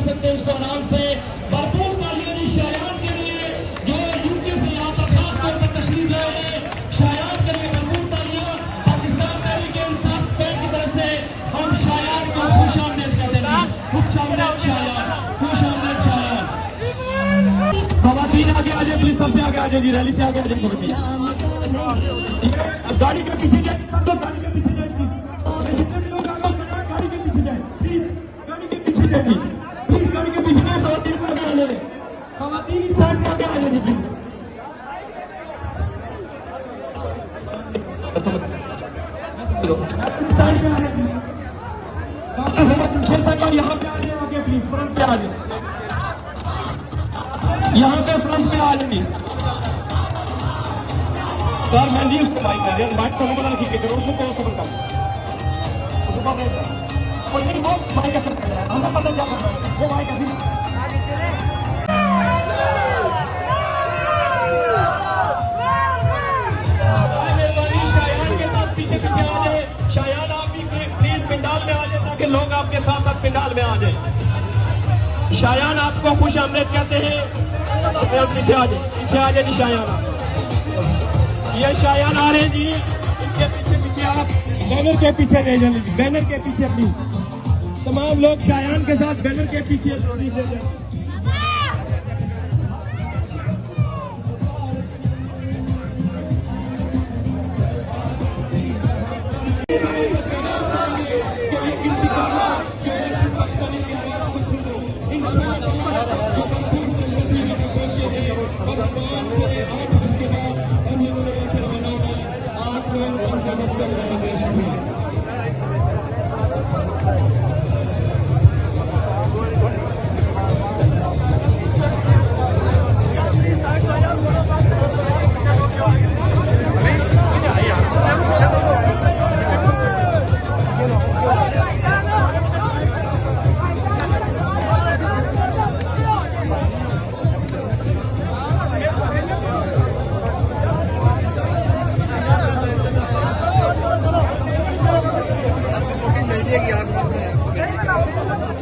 सकते हैं उसको आराम से। भरपूर तालियां दी शायान के लिए जो यूके से यहाँ पर खास तौर पर तशरीफ लाए हैं। शायान के लिए भरपूर तालियां। पाकिस्तान तहरीक इंसाफ स्पेन की तरफ से हम शायान को खुश आमदीद कहते हैं। खुश आमदीद शायान, खुश आमदीद शायान। खवातीन आगे आ जाए प्लीज, सबसे आगे आ जाए जी, रैली से आगे आ जाए। गाड़ी के पीछे जाए, सब लोग गाड़ी के पीछे जाए प्लीज। जितने भी लोग आगे गाड़ी के पीछे जाए प्लीज, गाड़ी के पीछे जाए प्लीज, गाड़ी के पीछे जाए। खवातीन को आगे आ जाए, खवातीन इस साइड से आगे आ जाए प्लीज। साइड पे आ जाए, जैसा कि यहाँ पे आ जाए आगे प्लीज, फ्रंट पे आ जाए, यहाँ पे फ्रंट पे आ जाए सर। मेहंदी उसको माइक कर रहे हैं, माइक समझ बना ठीक करो, उसको कौन सबर कर कोई नहीं, वो माइक ऐसे कर रहा है, हमें पता क्या कर रहा है, वो माइक ऐसे मेहरबानी शायान के साथ पीछे पीछे आ जाए। शायान आप भी प्लीज पिंडाल में आ जाए ताकि लोग आपके साथ साथ पिंडाल में आ जाए। शायान आपको खुश आमदीद कहते हैं, पीछे आ जाए, पीछे आ जाए शायान। ये शायान आ रहे हैं जी, इनके पीछे पीछे आप बैनर के पीछे रह जाए, बैनर के पीछे प्लीज तमाम लोग शायान के साथ बैनर के पीछे तशरीफ ले जाए।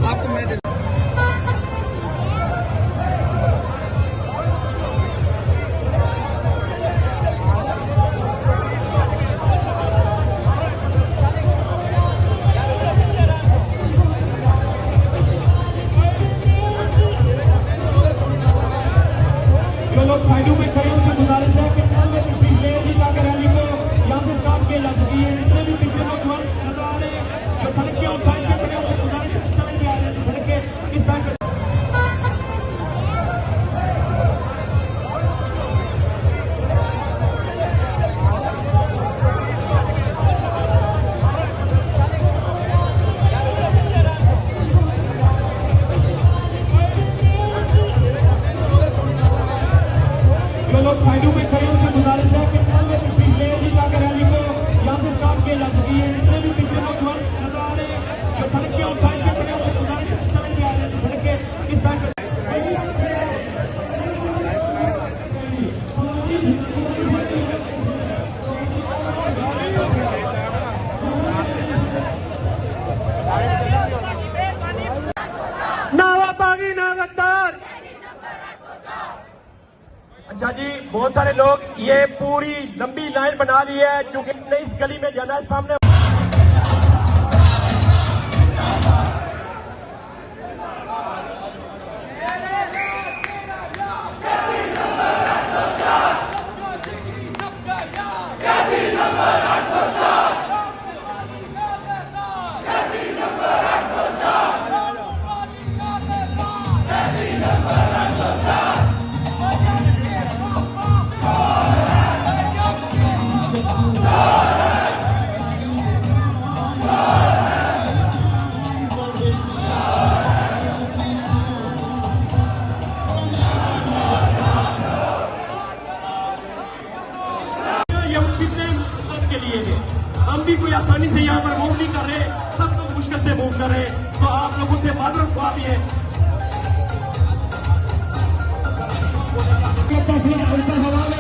आपको मैं जो लोग साइडों में खड़े उनसे गुजारिश है कि तशरीफ ले ली ताकि रैली को यहाँ से स्टार्ट किया जा सके। जितने भी पीछे लोग नजर आ रहे हैं जो सड़क के उस साइड पे खड़े उनसे गुजारिश है सड़क पे आ जाए, सड़क के इस साइड पे। जो लोग साइडों में खड़े उनसे गुजारिश है कि तशरीफ ले ली ताकि रैली को यहाँ से स्टार्ट किया जा सके। जितने भी पीछे लोग नजर आ रहे हैं जो सड़क के उस साइड पे खड़े उनसे गुजारिश है सड़क पे आ जाए, सड़क के इस साइड पे। नावा बागी ना गद्दार। अच्छा जी, बहुत सारे लोग ये पूरी लंबी लाइन बना ली है क्योंकि इस गली में जाना है सामने। हम भी कोई आसानी से यहाँ पर मूव नहीं कर रहे, सब लोग मुश्किल से मूव कर रहे, तो आप लोगों से माजरत ख्वाह भी है। हवा में